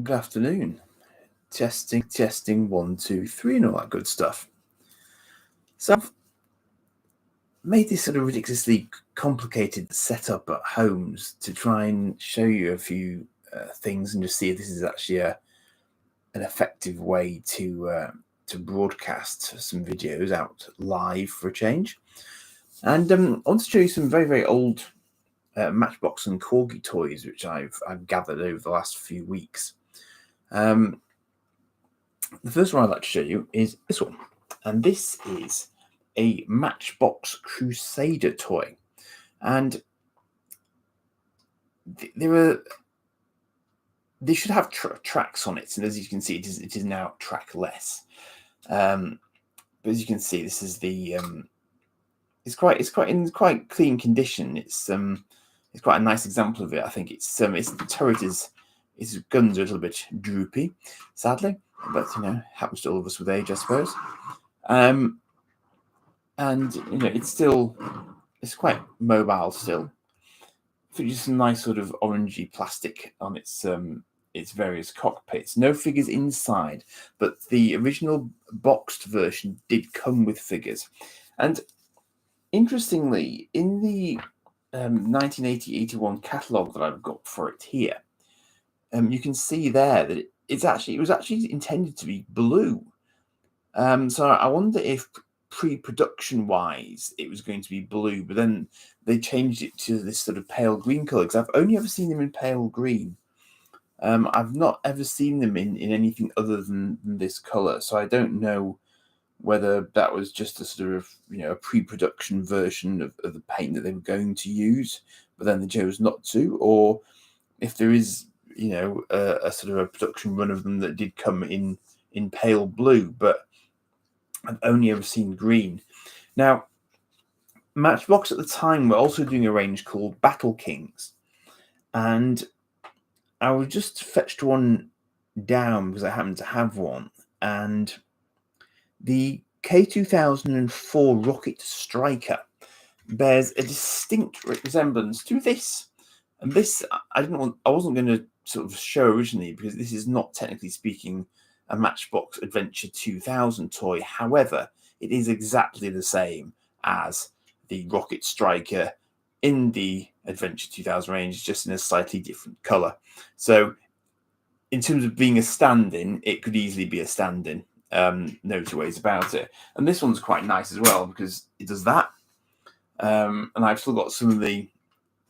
Good afternoon. Testing, one, two, three, and all that good stuff. So I've made this sort of ridiculously complicated setup at homes to try and show you a few things and just see if this is actually an effective way to broadcast some videos out live for a change. And I want to show you some very, very old Matchbox and Corgi toys, which I've gathered over the last few weeks. The first one I'd like to show you is this one, and this is a Matchbox Crusader toy, and they should have tracks on it, and as you can see, it is now trackless. But as you can see, this is the it's quite in quite clean condition. It's quite a nice example of it. I think it's the turret is. His guns are a little bit droopy, sadly, but happens to all of us with age, I suppose. And it's quite mobile still. Features some nice sort of orangey plastic on its various cockpits. No figures inside, but the original boxed version did come with figures. And interestingly, in the 1980-81 catalogue that I've got for it here, you can see there that it was actually intended to be blue. So I wonder if pre-production wise it was going to be blue, but then they changed it to this sort of pale green color, because I've only ever seen them in pale green. I've not ever seen them in anything other than this color, so I don't know whether that was just a sort of a pre-production version of the paint that they were going to use, but then they chose not to, or if there is a sort of a production run of them that did come in pale blue, but I've only ever seen green. Now, Matchbox at the time were also doing a range called Battle Kings, and I was just fetched one down because I happened to have one, and the K2004 Rocket Striker bears a distinct resemblance to this. And this, I wasn't going to sort of show originally, because this is not, technically speaking, a Matchbox Adventure 2000 toy. However, it is exactly the same as the Rocket Striker in the Adventure 2000 range, just in a slightly different color. So in terms of being a stand-in, it could easily be a stand-in. No two ways about it. And this one's quite nice as well, because it does that. And I've still got some of the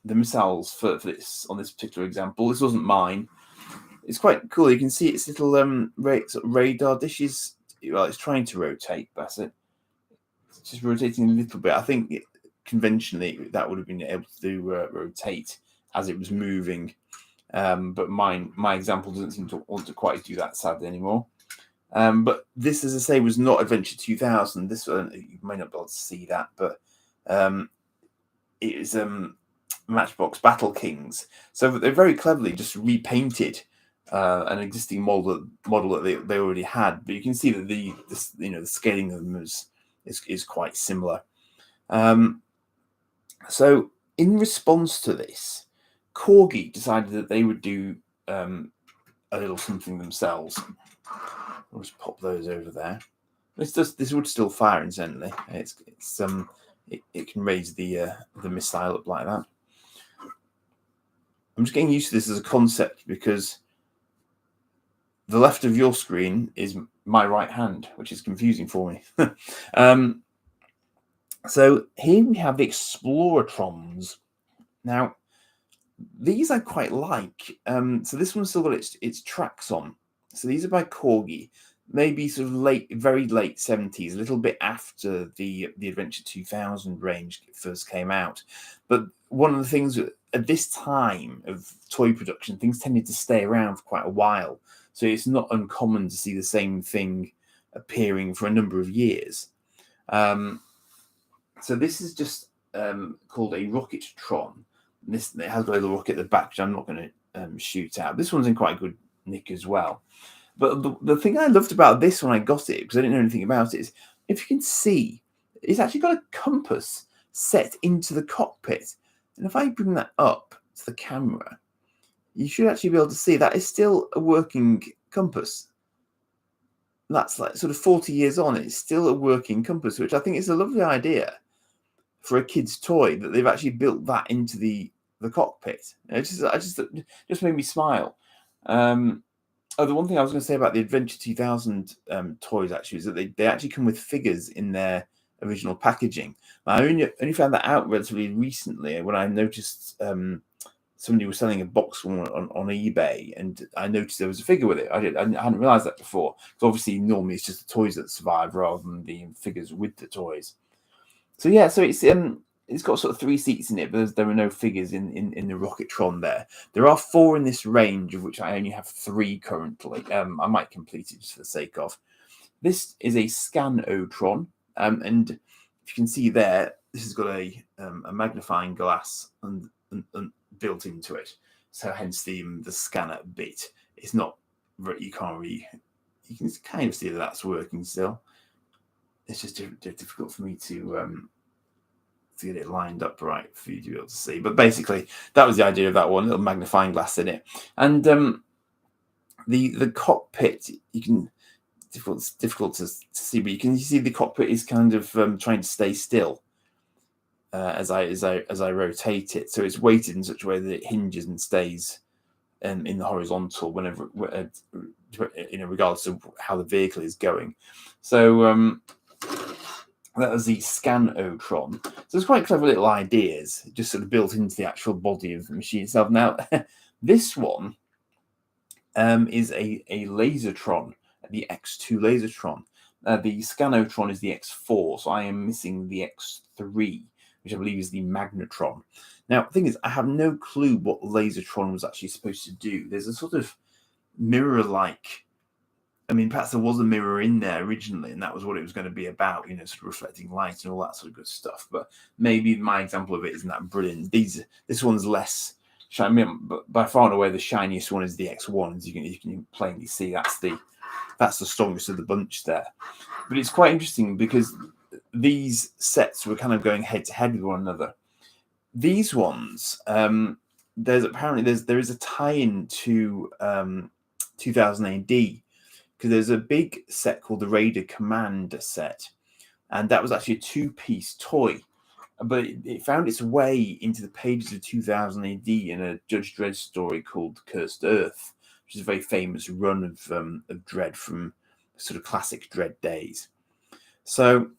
missiles for this on this particular example. This wasn't mine. It's quite cool. You can see its little sort of radar dishes. Well, it's trying to rotate. That's it. It's just rotating a little bit. I think conventionally that would have been able to rotate as it was moving. But my example doesn't seem to want to quite do that, sadly, anymore. But this, as I say, was not Adventure 2000. This one, you may not be able to see that, but it is Matchbox Battle Kings. So they very cleverly just repainted an existing model that they already had, but you can see that the scaling of them is quite similar. So in response to this, Corgi decided that they would do a little something themselves. I'll just pop those over there. This would still fire, incidentally. It can raise the missile up like that. I'm just getting used to this as a concept, because the left of your screen is my right hand, which is confusing for me. So here we have the X-ploratrons. Now, these I quite like. So this one's still got its tracks on. So these are by Corgi, maybe sort of very late 70s, a little bit after the Adventure 2000 range first came out. But one of the things at this time of toy production, things tended to stay around for quite a while. So it's not uncommon to see the same thing appearing for a number of years. So this is just called a Rocket-tron. It has got a little rocket at the back, which I'm not going to shoot out. This one's in quite good nick as well. But the thing I loved about this when I got it, because I didn't know anything about it, is if you can see, it's actually got a compass set into the cockpit. And if I bring that up to the camera, you should actually be able to see that is still a working compass. That's like sort of 40 years on, it's still a working compass, which I think is a lovely idea for a kid's toy, that they've actually built that into the cockpit. It just made me smile. Oh, the one thing I was going to say about the Adventure 2000 toys actually is that they actually come with figures in their original packaging. I only found that out relatively recently when I noticed somebody was selling a box on eBay, and I noticed there was a figure with it. I hadn't realized that before, because obviously normally it's just the toys that survive rather than the figures with the toys. So yeah, so it's got sort of 3 seats in it, but there are no figures in the Rocketron there. There are 4 in this range, of which I only have 3 currently. I might complete it just for the sake of. This is a Scanotron, and if you can see there, this has got a magnifying glass and built into it. So hence the scanner bit. It's not, you can kind of see that that's working still. It's just difficult for me to get it lined up right for you to be able to see. But basically, that was the idea of that one, little magnifying glass in it. And the cockpit, you can, it's difficult to see, but you can see the cockpit is kind of trying to stay still as I rotate it. So it's weighted in such a way that it hinges and stays in the horizontal whenever, regardless of how the vehicle is going. So that was the Scanotron. So it's quite clever little ideas, just sort of built into the actual body of the machine itself. Now, this one is a Lasertron, the X2 Lasertron. The Scanotron is the X4, so I am missing the X3, which I believe is the Magnetron. Now, the thing is, I have no clue what Lasertron was actually supposed to do. There's a sort of mirror-like, I mean, perhaps there was a mirror in there originally, and that was what it was going to be about, sort of reflecting light and all that sort of good stuff. But maybe my example of it isn't that brilliant. This one's less shiny, but by far and away the shiniest one is the X1, as you can plainly see. That's the strongest of the bunch there. But it's quite interesting because these sets were kind of going head to head with one another. These ones, there is a tie-in to 2000 AD, because there's a big set called the Raider Commander set, and that was actually a 2-piece toy, but it found its way into the pages of 2000 AD in a Judge Dredd story called Cursed Earth, which is a very famous run of Dredd from sort of classic Dredd days. So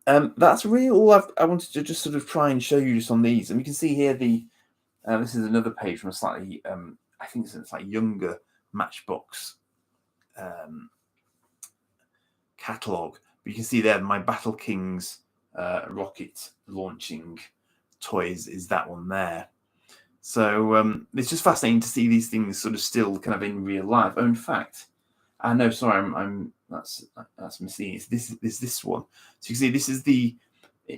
that's really all I wanted to just sort of try and show you just on these. And you can see here this is another page from a slightly I think it's a slightly younger Matchbox catalogue. But you can see there my Battle Kings rocket launching toys is that one there. So it's just fascinating to see these things sort of still kind of in real life. Oh, in fact, I know. Sorry, that's missing. It's this one. So you can see this is the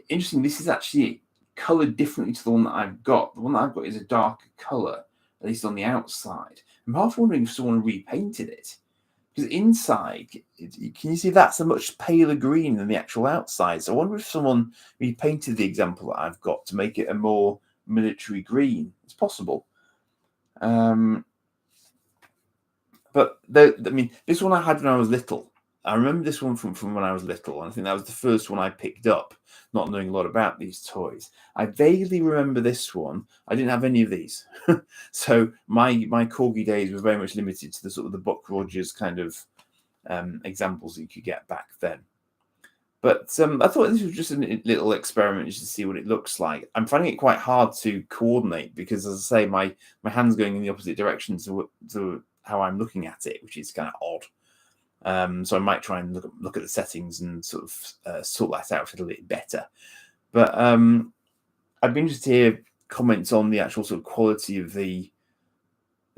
interesting. This is actually coloured differently to the one that I've got. The one that I've got is a darker colour, at least on the outside. I'm half wondering if someone repainted it, because inside, can you see that's a much paler green than the actual outside? So I wonder if someone repainted the example that I've got to make it a more military green. It's possible. But I mean, this one I had when I was little. I remember this one from when I was little, and I think that was the first one I picked up, not knowing a lot about these toys. I vaguely remember this one. I didn't have any of these. So my Corgi days were very much limited to the sort of the Buck Rogers kind of examples that you could get back then. But I thought this was just a little experiment just to see what it looks like. I'm finding it quite hard to coordinate because, as I say, my hand's going in the opposite direction to how I'm looking at it, which is kind of odd. So I might try and look at the settings and sort of sort that out a little bit better. But I'd be interested to hear comments on the actual sort of quality of the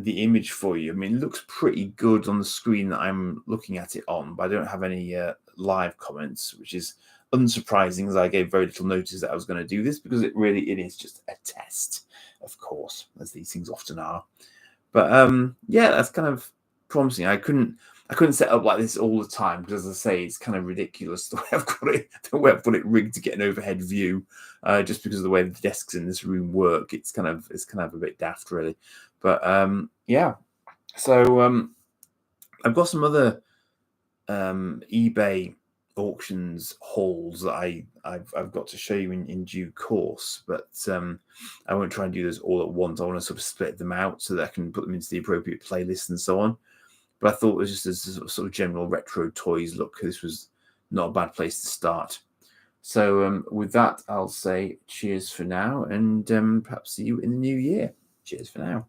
image for you. I mean, it looks pretty good on the screen that I'm looking at it on, but I don't have any live comments, which is unsurprising, as I gave very little notice that I was going to do this, because it is just a test, of course, as these things often are. But yeah, that's kind of promising. I couldn't set up like this all the time because, as I say, it's kind of ridiculous the way I've got it rigged to get an overhead view. Just because of the way the desks in this room work, it's kind of a bit daft, really. But yeah, so I've got some other eBay auctions hauls that I've got to show you in due course, but I won't try and do those all at once. I want to sort of split them out so that I can put them into the appropriate playlist and so on. But I thought it was just as a sort of general retro toys look, this was not a bad place to start. So with that, I'll say cheers for now, and perhaps see you in the new year. Cheers for now.